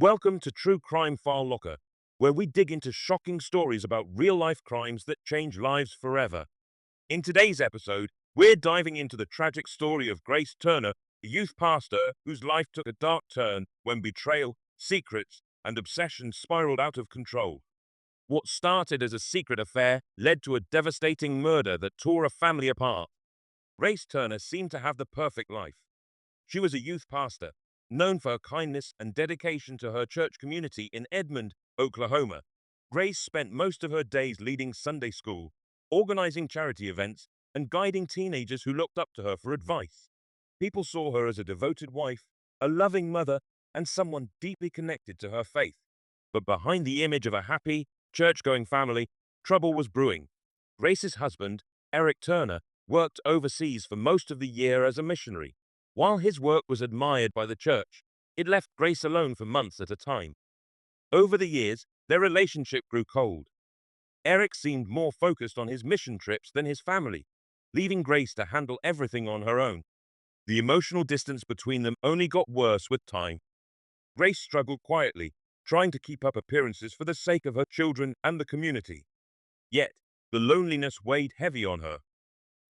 Welcome to True Crime File Locker, where we dig into shocking stories about real-life crimes that change lives forever. In today's episode, we're diving into the tragic story of Grace Turner, a youth pastor whose life took a dark turn when betrayal, secrets, and obsession spiraled out of control. What started as a secret affair led to a devastating murder that tore a family apart. Grace Turner seemed to have the perfect life. She was a youth pastor, known for her kindness and dedication to her church community in Edmond, Oklahoma. Grace spent most of her days leading Sunday school, organizing charity events, and guiding teenagers who looked up to her for advice. People saw her as a devoted wife, a loving mother, and someone deeply connected to her faith. But behind the image of a happy, church-going family, trouble was brewing. Grace's husband, Eric Turner, worked overseas for most of the year as a missionary. While his work was admired by the church, it left Grace alone for months at a time. Over the years, their relationship grew cold. Eric seemed more focused on his mission trips than his family, leaving Grace to handle everything on her own. The emotional distance between them only got worse with time. Grace struggled quietly, trying to keep up appearances for the sake of her children and the community. Yet, the loneliness weighed heavy on her.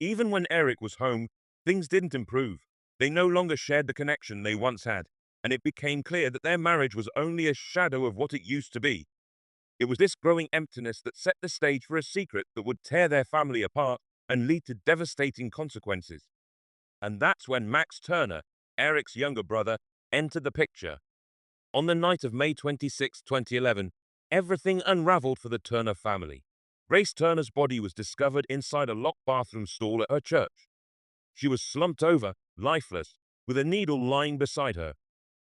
Even when Eric was home, things didn't improve. They no longer shared the connection they once had, and it became clear that their marriage was only a shadow of what it used to be. It was this growing emptiness that set the stage for a secret that would tear their family apart and lead to devastating consequences. And that's when Max Turner, Eric's younger brother, entered the picture. On the night of May 26, 2011, everything unraveled for the Turner family. Grace Turner's body was discovered inside a locked bathroom stall at her church. She was slumped over, lifeless, with a needle lying beside her.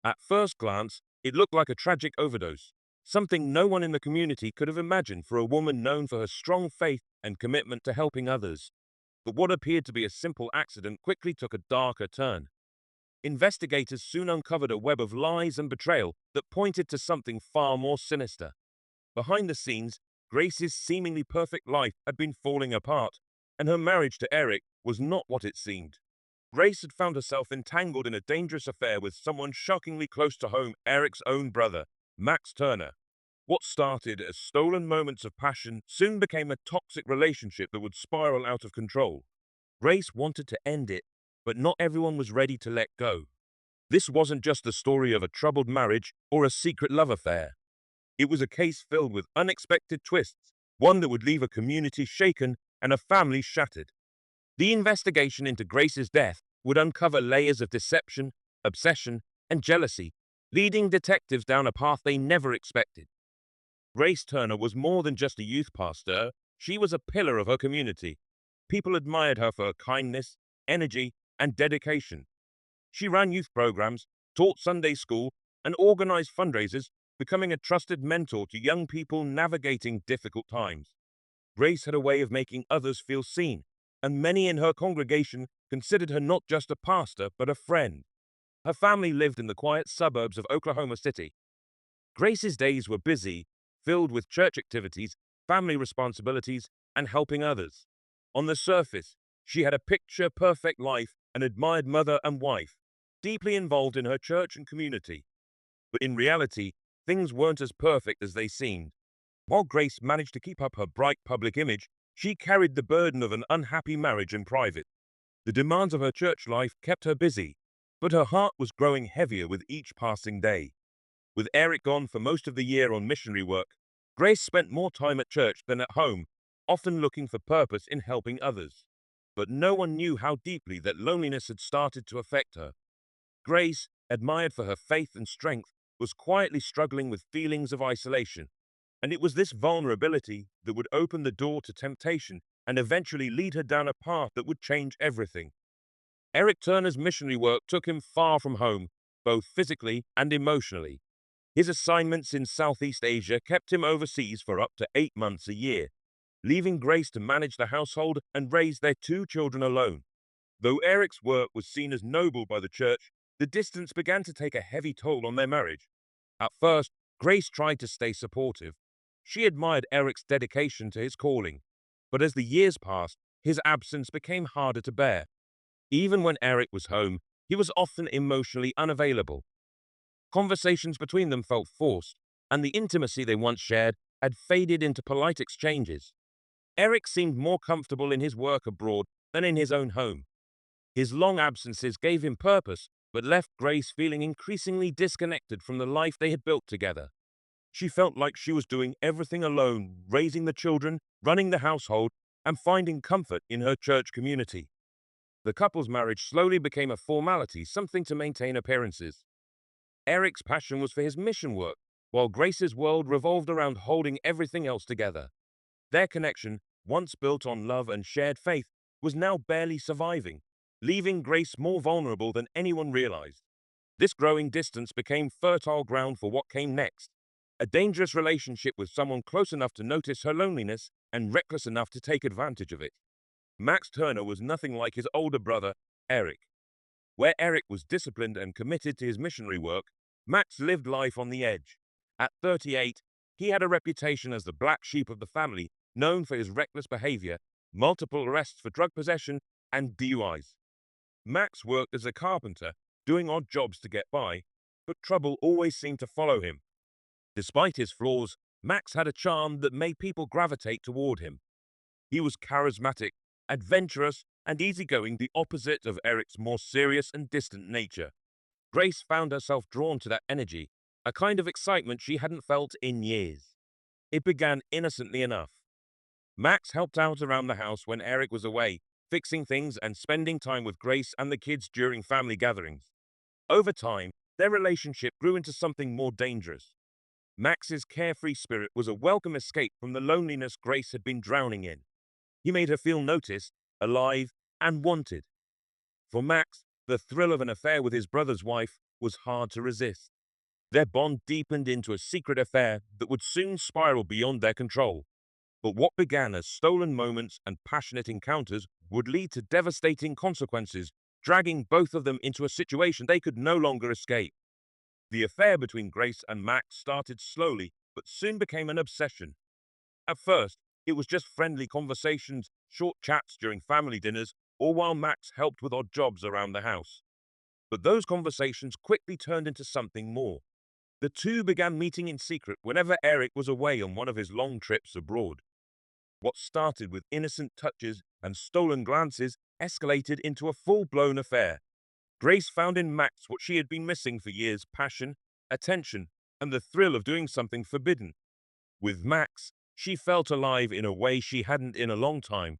At first glance, it looked like a tragic overdose, something no one in the community could have imagined for a woman known for her strong faith and commitment to helping others. But what appeared to be a simple accident quickly took a darker turn. Investigators soon uncovered a web of lies and betrayal that pointed to something far more sinister. Behind the scenes, Grace's seemingly perfect life had been falling apart, and her marriage to Eric was not what it seemed. Grace had found herself entangled in a dangerous affair with someone shockingly close to home, Eric's own brother, Max Turner. What started as stolen moments of passion soon became a toxic relationship that would spiral out of control. Grace wanted to end it, but not everyone was ready to let go. This wasn't just the story of a troubled marriage or a secret love affair. It was a case filled with unexpected twists, one that would leave a community shaken and a family shattered. The investigation into Grace's death would uncover layers of deception, obsession, and jealousy, leading detectives down a path they never expected. Grace Turner was more than just a youth pastor, she was a pillar of her community. People admired her for her kindness, energy, and dedication. She ran youth programs, taught Sunday school, and organized fundraisers, becoming a trusted mentor to young people navigating difficult times. Grace had a way of making others feel seen, and many in her congregation considered her not just a pastor, but a friend. Her family lived in the quiet suburbs of Oklahoma City. Grace's days were busy, filled with church activities, family responsibilities, and helping others. On the surface, she had a picture-perfect life, an admired mother and wife, deeply involved in her church and community. But in reality, things weren't as perfect as they seemed. While Grace managed to keep up her bright public image, she carried the burden of an unhappy marriage in private. The demands of her church life kept her busy, but her heart was growing heavier with each passing day. With Eric gone for most of the year on missionary work, Grace spent more time at church than at home, often looking for purpose in helping others. But no one knew how deeply that loneliness had started to affect her. Grace, admired for her faith and strength, was quietly struggling with feelings of isolation. And it was this vulnerability that would open the door to temptation and eventually lead her down a path that would change everything. Eric Turner's missionary work took him far from home, both physically and emotionally. His assignments in Southeast Asia kept him overseas for up to 8 months a year, leaving Grace to manage the household and raise their two children alone. Though Eric's work was seen as noble by the church, the distance began to take a heavy toll on their marriage. At first, Grace tried to stay supportive. She admired Eric's dedication to his calling, but as the years passed, his absence became harder to bear. Even when Eric was home, he was often emotionally unavailable. Conversations between them felt forced, and the intimacy they once shared had faded into polite exchanges. Eric seemed more comfortable in his work abroad than in his own home. His long absences gave him purpose, but left Grace feeling increasingly disconnected from the life they had built together. She felt like she was doing everything alone, raising the children, running the household, and finding comfort in her church community. The couple's marriage slowly became a formality, something to maintain appearances. Eric's passion was for his mission work, while Grace's world revolved around holding everything else together. Their connection, once built on love and shared faith, was now barely surviving, leaving Grace more vulnerable than anyone realized. This growing distance became fertile ground for what came next: a dangerous relationship with someone close enough to notice her loneliness and reckless enough to take advantage of it. Max Turner was nothing like his older brother, Eric. Where Eric was disciplined and committed to his missionary work, Max lived life on the edge. At 38, he had a reputation as the black sheep of the family, known for his reckless behavior, multiple arrests for drug possession, and DUIs. Max worked as a carpenter, doing odd jobs to get by, but trouble always seemed to follow him. Despite his flaws, Max had a charm that made people gravitate toward him. He was charismatic, adventurous, and easygoing, the opposite of Eric's more serious and distant nature. Grace found herself drawn to that energy, a kind of excitement she hadn't felt in years. It began innocently enough. Max helped out around the house when Eric was away, fixing things and spending time with Grace and the kids during family gatherings. Over time, their relationship grew into something more dangerous. Max's carefree spirit was a welcome escape from the loneliness Grace had been drowning in. He made her feel noticed, alive, and wanted. For Max, the thrill of an affair with his brother's wife was hard to resist. Their bond deepened into a secret affair that would soon spiral beyond their control. But what began as stolen moments and passionate encounters would lead to devastating consequences, dragging both of them into a situation they could no longer escape. The affair between Grace and Max started slowly, but soon became an obsession. At first, it was just friendly conversations, short chats during family dinners, or while Max helped with odd jobs around the house. But those conversations quickly turned into something more. The two began meeting in secret whenever Eric was away on one of his long trips abroad. What started with innocent touches and stolen glances escalated into a full-blown affair. Grace found in Max what she had been missing for years: passion, attention, and the thrill of doing something forbidden. With Max, she felt alive in a way she hadn't in a long time.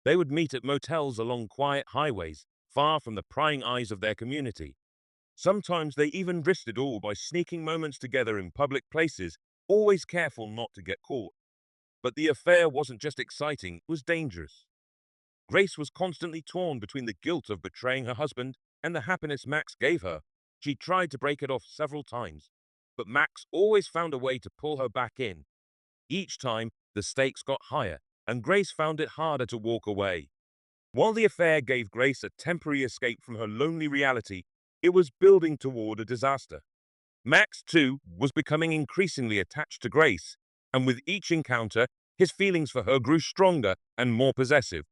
They would meet at motels along quiet highways, far from the prying eyes of their community. Sometimes they even risked it all by sneaking moments together in public places, always careful not to get caught. But the affair wasn't just exciting, it was dangerous. Grace was constantly torn between the guilt of betraying her husband and the happiness Max gave her. She tried to break it off several times, but Max always found a way to pull her back in. Each time, the stakes got higher, and Grace found it harder to walk away. While the affair gave Grace a temporary escape from her lonely reality, it was building toward a disaster. Max, too, was becoming increasingly attached to Grace, and with each encounter, his feelings for her grew stronger and more possessive.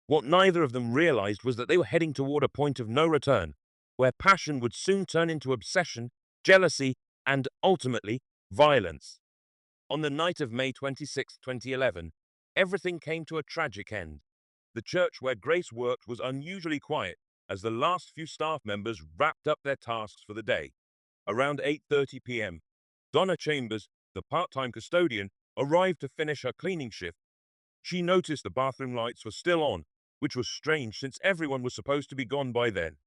What neither of them realized was that they were heading toward a point of no return, where passion would soon turn into obsession, jealousy, and ultimately, violence. On the night of May 26, 2011, everything came to a tragic end. The church where Grace worked was unusually quiet as the last few staff members wrapped up their tasks for the day. Around 8:30 p.m., Donna Chambers, the part-time custodian, arrived to finish her cleaning shift. She noticed the bathroom lights were still on, which was strange since everyone was supposed to be gone by then.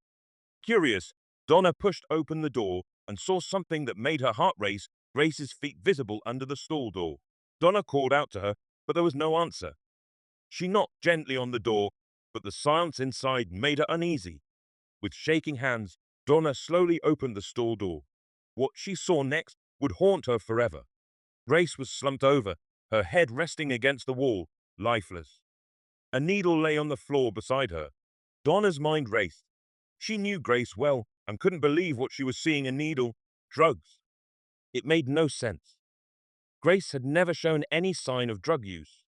Curious, Donna pushed open the door and saw something that made her heart race: Grace's feet visible under the stall door. Donna called out to her, but there was no answer. She knocked gently on the door, but the silence inside made her uneasy. With shaking hands, Donna slowly opened the stall door. What she saw next would haunt her forever. Grace was slumped over, her head resting against the wall, lifeless. A needle lay on the floor beside her. Donna's mind raced. She knew Grace well and couldn't believe what she was seeing: a needle, drugs. It made no sense. Grace had never shown any sign of drug use.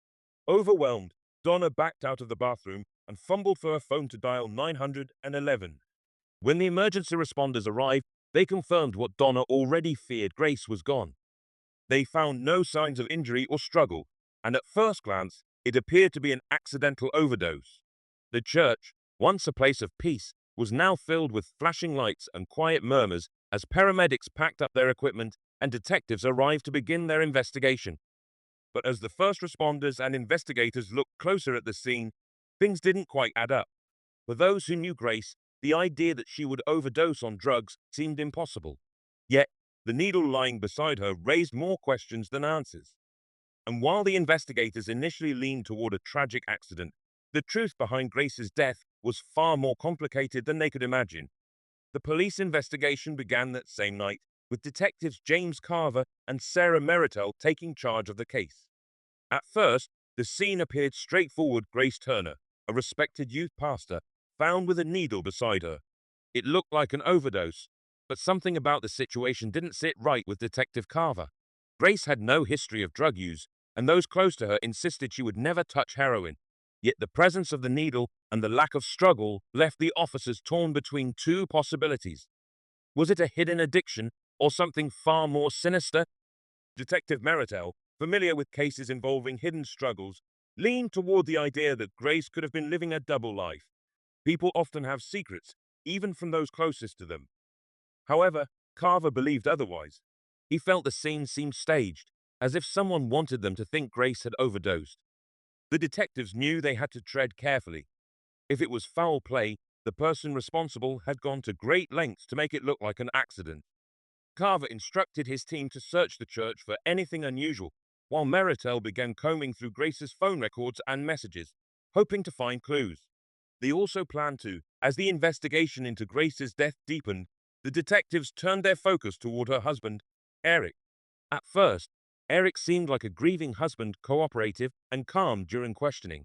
Overwhelmed, Donna backed out of the bathroom and fumbled for her phone to dial 911. When the emergency responders arrived, They confirmed what Donna already feared: Grace was gone. They found no signs of injury or struggle, and at first glance, it appeared to be an accidental overdose. The church, once a place of peace, was now filled with flashing lights and quiet murmurs as paramedics packed up their equipment and detectives arrived to begin their investigation. But as the first responders and investigators looked closer at the scene, things didn't quite add up. For those who knew Grace, the idea that she would overdose on drugs seemed impossible. Yet, the needle lying beside her raised more questions than answers. And while the investigators initially leaned toward a tragic accident, the truth behind Grace's death was far more complicated than they could imagine. The police investigation began that same night, with detectives James Carver and Sarah Meritel taking charge of the case. At first, the scene appeared straightforward: Grace Turner, a respected youth pastor, found with a needle beside her. It looked like an overdose, but something about the situation didn't sit right with Detective Carver. Grace had no history of drug use, and those close to her insisted she would never touch heroin. Yet the presence of the needle and the lack of struggle left the officers torn between two possibilities. Was it a hidden addiction or something far more sinister? Detective Meritel, familiar with cases involving hidden struggles, leaned toward the idea that Grace could have been living a double life. People often have secrets, even from those closest to them. However, Carver believed otherwise. He felt the scene seemed staged, as if someone wanted them to think Grace had overdosed. The detectives knew they had to tread carefully. If it was foul play, the person responsible had gone to great lengths to make it look like an accident. Carver instructed his team to search the church for anything unusual, while Meritel began combing through Grace's phone records and messages, hoping to find clues. They also planned to, as the investigation into Grace's death deepened, the detectives turned their focus toward her husband, Eric. At first, Eric seemed like a grieving husband, cooperative and calm during questioning.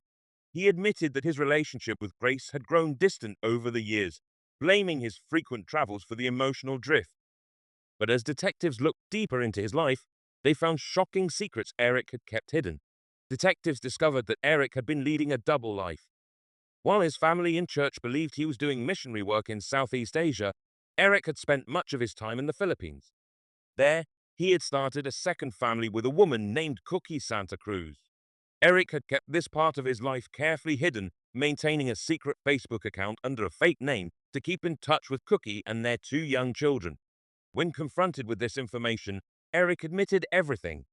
He admitted that his relationship with Grace had grown distant over the years, blaming his frequent travels for the emotional drift. But as detectives looked deeper into his life, they found shocking secrets Eric had kept hidden. Detectives discovered that Eric had been leading a double life. While his family and church believed he was doing missionary work in Southeast Asia, Eric had spent much of his time in the Philippines. There, he had started a second family with a woman named Cookie Santa Cruz. Eric had kept this part of his life carefully hidden, maintaining a secret Facebook account under a fake name to keep in touch with Cookie and their two young children. When confronted with this information, Eric admitted everything.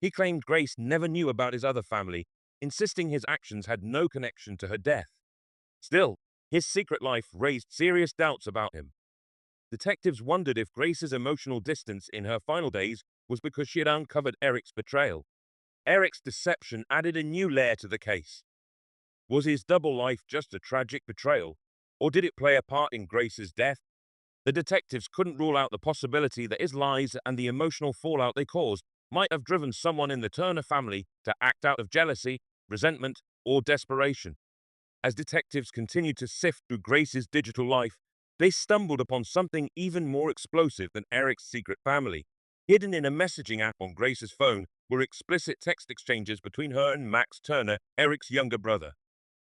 He claimed Grace never knew about his other family, insisting his actions had no connection to her death. Still, his secret life raised serious doubts about him. Detectives wondered if Grace's emotional distance in her final days was because she had uncovered Eric's betrayal. Eric's deception added a new layer to the case. Was his double life just a tragic betrayal, or did it play a part in Grace's death? The detectives couldn't rule out the possibility that his lies and the emotional fallout they caused might have driven someone in the Turner family to act out of jealousy, resentment, or desperation. As detectives continued to sift through Grace's digital life, they stumbled upon something even more explosive than Eric's secret family. Hidden in a messaging app on Grace's phone were explicit text exchanges between her and Max Turner, Eric's younger brother.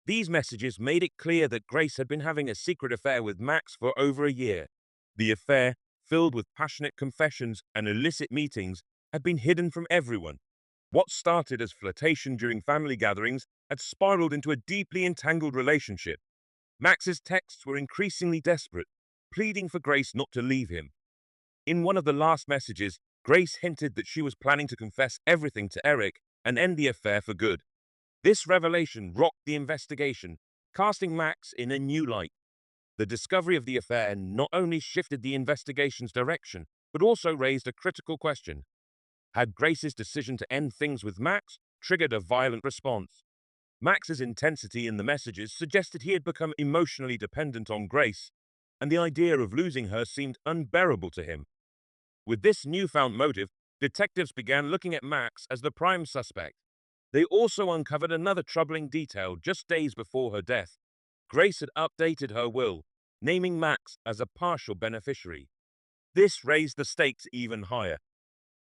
These messages made it clear that Grace had been having a secret affair with Max for over a year. The affair, filled with passionate confessions and illicit meetings, had been hidden from everyone. What started as flirtation during family gatherings had spiraled into a deeply entangled relationship. Max's texts were increasingly desperate, pleading for Grace not to leave him. In one of the last messages, Grace hinted that she was planning to confess everything to Eric and end the affair for good. This revelation rocked the investigation, casting Max in a new light. The discovery of the affair not only shifted the investigation's direction, but also raised a critical question. Had Grace's decision to end things with Max triggered a violent response? Max's intensity in the messages suggested he had become emotionally dependent on Grace, and the idea of losing her seemed unbearable to him. With this newfound motive, detectives began looking at Max as the prime suspect. They also uncovered another troubling detail just days before her death. Grace had updated her will, naming Max as a partial beneficiary. This raised the stakes even higher.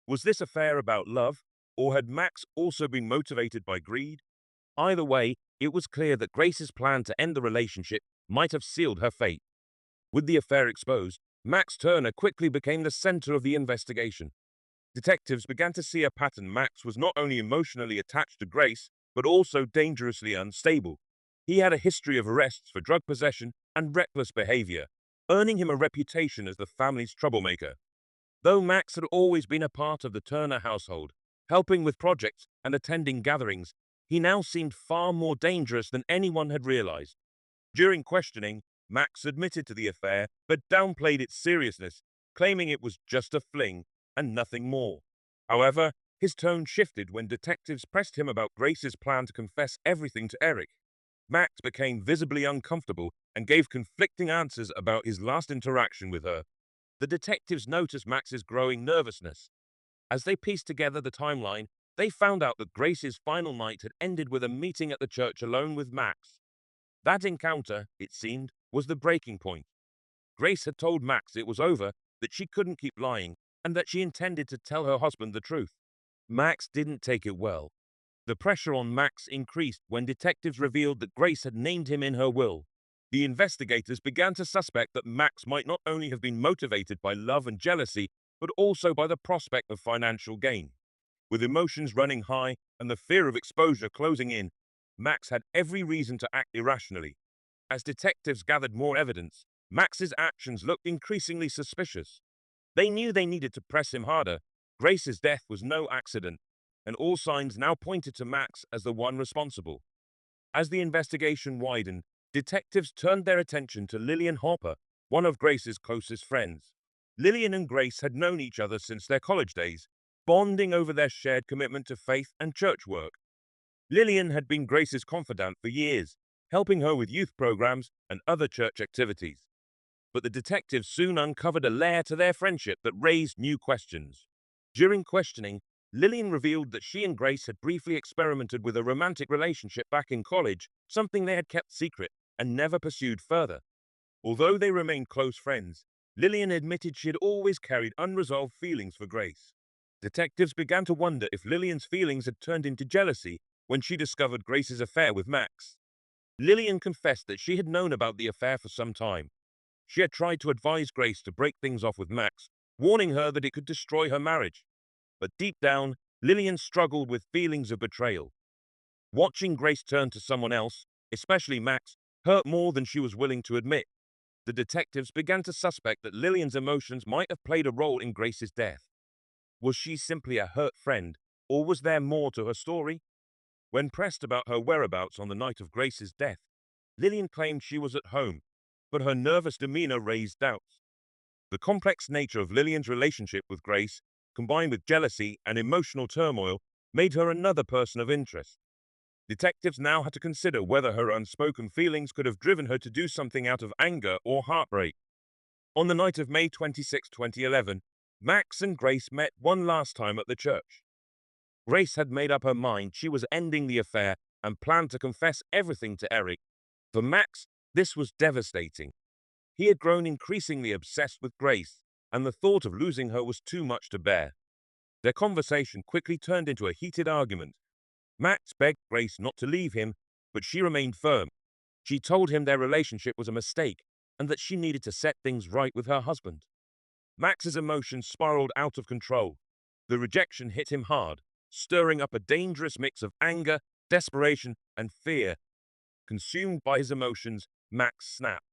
Was this affair about love, or had Max also been motivated by greed? Either way, it was clear that Grace's plan to end the relationship might have sealed her fate. With the affair exposed, Max Turner quickly became the center of the investigation. Detectives began to see a pattern. Max was not only emotionally attached to Grace, but also dangerously unstable. He had a history of arrests for drug possession and reckless behavior, earning him a reputation as the family's troublemaker. Though Max had always been a part of the Turner household, helping with projects and attending gatherings, he now seemed far more dangerous than anyone had realized. During questioning, Max admitted to the affair but downplayed its seriousness, claiming it was just a fling and nothing more. However, his tone shifted when detectives pressed him about Grace's plan to confess everything to Eric. Max became visibly uncomfortable and gave conflicting answers about his last interaction with her. The detectives noticed Max's growing nervousness. As they pieced together the timeline, they found out that Grace's final night had ended with a meeting at the church alone with Max. That encounter, it seemed, was the breaking point. Grace had told Max it was over, that she couldn't keep lying, and that she intended to tell her husband the truth. Max didn't take it well. The pressure on Max increased when detectives revealed that Grace had named him in her will. The investigators began to suspect that Max might not only have been motivated by love and jealousy, but also by the prospect of financial gain. With emotions running high and the fear of exposure closing in, Max had every reason to act irrationally. As detectives gathered more evidence, Max's actions looked increasingly suspicious. They knew they needed to press him harder. Grace's death was no accident, and all signs now pointed to Max as the one responsible. As the investigation widened, detectives turned their attention to Lillian Hopper, one of Grace's closest friends. Lillian and Grace had known each other since their college days, bonding over their shared commitment to faith and church work. Lillian had been Grace's confidant for years, helping her with youth programs and other church activities. But the detectives soon uncovered a layer to their friendship that raised new questions. During questioning, Lillian revealed that she and Grace had briefly experimented with a romantic relationship back in college, something they had kept secret and never pursued further. Although they remained close friends, Lillian admitted she had always carried unresolved feelings for Grace. Detectives began to wonder if Lillian's feelings had turned into jealousy when she discovered Grace's affair with Max. Lillian confessed that she had known about the affair for some time. She had tried to advise Grace to break things off with Max, warning her that it could destroy her marriage. But deep down, Lillian struggled with feelings of betrayal. Watching Grace turn to someone else, especially Max, hurt more than she was willing to admit. The detectives began to suspect that Lillian's emotions might have played a role in Grace's death. Was she simply a hurt friend, or was there more to her story? When pressed about her whereabouts on the night of Grace's death, Lillian claimed she was at home, but her nervous demeanor raised doubts. The complex nature of Lillian's relationship with Grace, combined with jealousy and emotional turmoil, made her another person of interest. Detectives now had to consider whether her unspoken feelings could have driven her to do something out of anger or heartbreak. On the night of May 26, 2011, Max and Grace met one last time at the church. Grace had made up her mind she was ending the affair and planned to confess everything to Eric. For Max, this was devastating. He had grown increasingly obsessed with Grace, and the thought of losing her was too much to bear. Their conversation quickly turned into a heated argument. Max begged Grace not to leave him, but she remained firm. She told him their relationship was a mistake and that she needed to set things right with her husband. Max's emotions spiraled out of control. The rejection hit him hard, stirring up a dangerous mix of anger, desperation, and fear. Consumed by his emotions, Max snapped.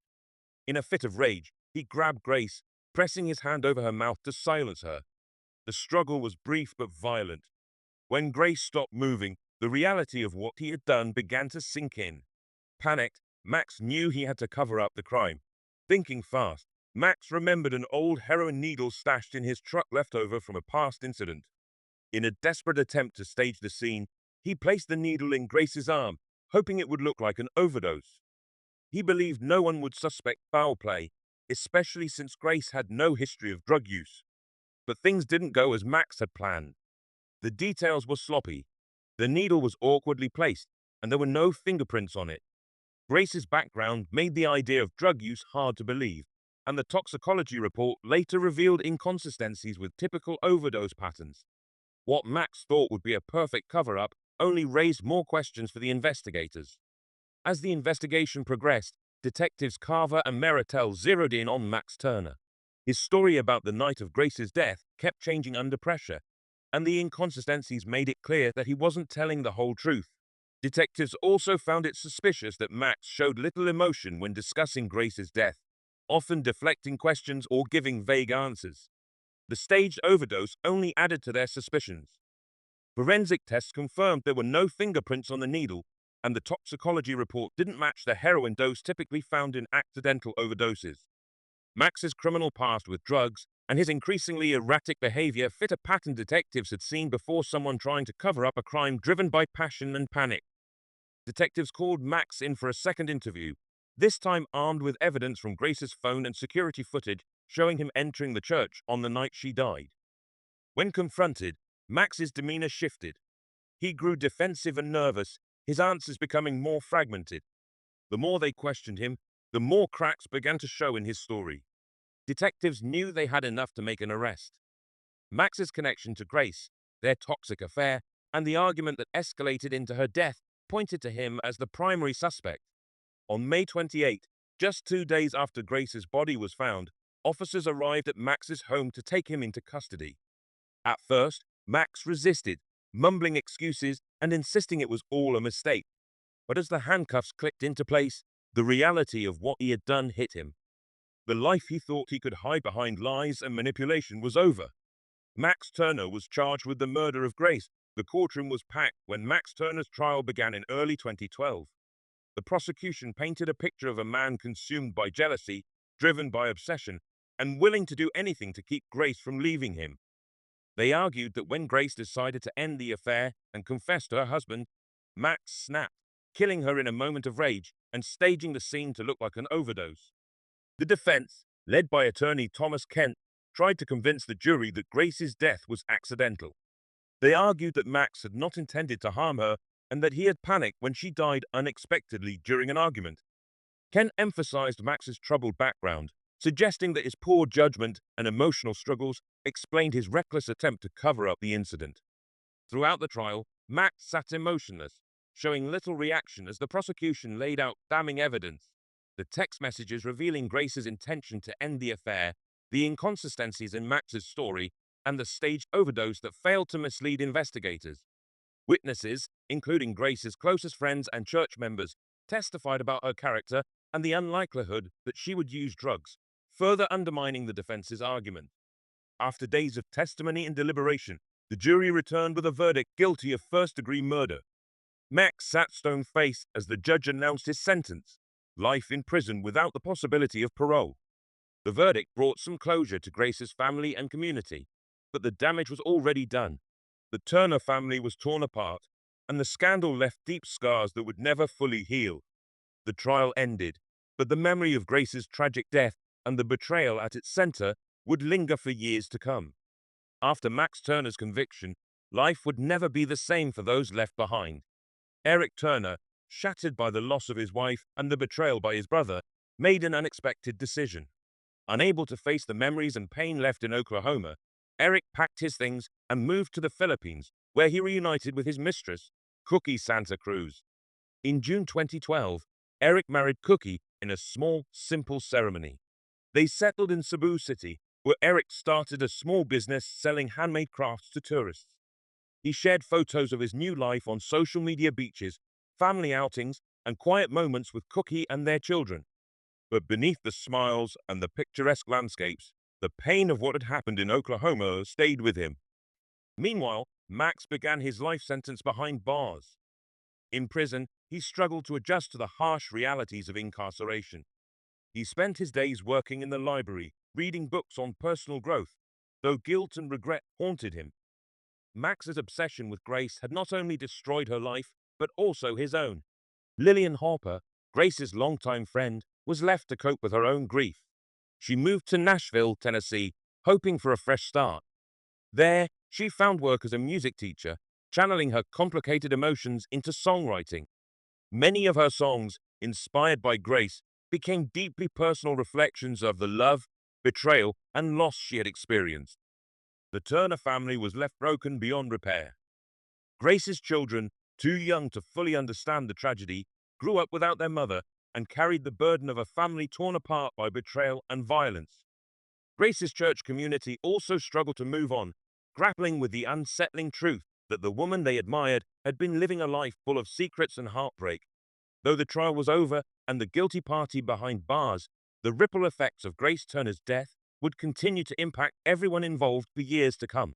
In a fit of rage, he grabbed Grace, pressing his hand over her mouth to silence her. The struggle was brief but violent. When Grace stopped moving, the reality of what he had done began to sink in. Panicked, Max knew he had to cover up the crime. Thinking fast, Max remembered an old heroin needle stashed in his truck left over from a past incident. In a desperate attempt to stage the scene, he placed the needle in Grace's arm, hoping it would look like an overdose. He believed no one would suspect foul play, especially since Grace had no history of drug use. But things didn't go as Max had planned. The details were sloppy. The needle was awkwardly placed, and there were no fingerprints on it. Grace's background made the idea of drug use hard to believe, and the toxicology report later revealed inconsistencies with typical overdose patterns. What Max thought would be a perfect cover-up only raised more questions for the investigators. As the investigation progressed, detectives Carver and Meritel zeroed in on Max Turner. His story about the night of Grace's death kept changing under pressure, and the inconsistencies made it clear that he wasn't telling the whole truth. Detectives also found it suspicious that Max showed little emotion when discussing Grace's death, often deflecting questions or giving vague answers. The staged overdose only added to their suspicions. Forensic tests confirmed there were no fingerprints on the needle, and the toxicology report didn't match the heroin dose typically found in accidental overdoses. Max's criminal past with drugs and his increasingly erratic behavior fit a pattern detectives had seen before: someone trying to cover up a crime driven by passion and panic. Detectives called Max in for a second interview, this time armed with evidence from Grace's phone and security footage showing him entering the church on the night she died. When confronted, Max's demeanor shifted. He grew defensive and nervous, his answers becoming more fragmented. The more they questioned him, the more cracks began to show in his story. Detectives knew they had enough to make an arrest. Max's connection to Grace, their toxic affair, and the argument that escalated into her death pointed to him as the primary suspect. On May 28, just 2 days after Grace's body was found, officers arrived at Max's home to take him into custody. At first, Max resisted, mumbling excuses and insisting it was all a mistake. But as the handcuffs clicked into place, the reality of what he had done hit him. The life he thought he could hide behind lies and manipulation was over. Max Turner was charged with the murder of Grace. The courtroom was packed when Max Turner's trial began in early 2012. The prosecution painted a picture of a man consumed by jealousy, driven by obsession, and willing to do anything to keep Grace from leaving him. They argued that when Grace decided to end the affair and confess to her husband, Max snapped, killing her in a moment of rage and staging the scene to look like an overdose. The defense, led by attorney Thomas Kent, tried to convince the jury that Grace's death was accidental. They argued that Max had not intended to harm her and that he had panicked when she died unexpectedly during an argument. Kent emphasized Max's troubled background, suggesting that his poor judgment and emotional struggles explained his reckless attempt to cover up the incident. Throughout the trial, Max sat emotionless, showing little reaction as the prosecution laid out damning evidence. The text messages revealing Grace's intention to end the affair, the inconsistencies in Max's story, and the staged overdose that failed to mislead investigators. Witnesses, including Grace's closest friends and church members, testified about her character and the unlikelihood that she would use drugs, further undermining the defense's argument. After days of testimony and deliberation, the jury returned with a verdict guilty of first-degree murder. Max sat stone-faced as the judge announced his sentence: life in prison without the possibility of parole. The verdict brought some closure to Grace's family and community, but the damage was already done. The Turner family was torn apart, and the scandal left deep scars that would never fully heal. The trial ended, but the memory of Grace's tragic death and the betrayal at its center would linger for years to come. After Max Turner's conviction, life would never be the same for those left behind. Eric Turner, shattered by the loss of his wife and the betrayal by his brother, made an unexpected decision. Unable to face the memories and pain left in Oklahoma, Eric packed his things and moved to the Philippines, where he reunited with his mistress, Cookie Santa Cruz. In June 2012, Eric married Cookie in a small, simple ceremony. They settled in Cebu City, where Eric started a small business selling handmade crafts to tourists. He shared photos of his new life on social media: beaches, family outings, and quiet moments with Cookie and their children. But beneath the smiles and the picturesque landscapes, the pain of what had happened in Oklahoma stayed with him. Meanwhile, Max began his life sentence behind bars. In prison, he struggled to adjust to the harsh realities of incarceration. He spent his days working in the library, reading books on personal growth, though guilt and regret haunted him. Max's obsession with Grace had not only destroyed her life, but also his own. Lillian Harper, Grace's longtime friend, was left to cope with her own grief. She moved to Nashville, Tennessee, hoping for a fresh start. There, she found work as a music teacher, channeling her complicated emotions into songwriting. Many of her songs, inspired by Grace, became deeply personal reflections of the love, betrayal, and loss she had experienced. The Turner family was left broken beyond repair. Grace's children, too young to fully understand the tragedy, grew up without their mother and carried the burden of a family torn apart by betrayal and violence. Grace's church community also struggled to move on, grappling with the unsettling truth that the woman they admired had been living a life full of secrets and heartbreak. Though the trial was over and the guilty party behind bars, the ripple effects of Grace Turner's death would continue to impact everyone involved for years to come.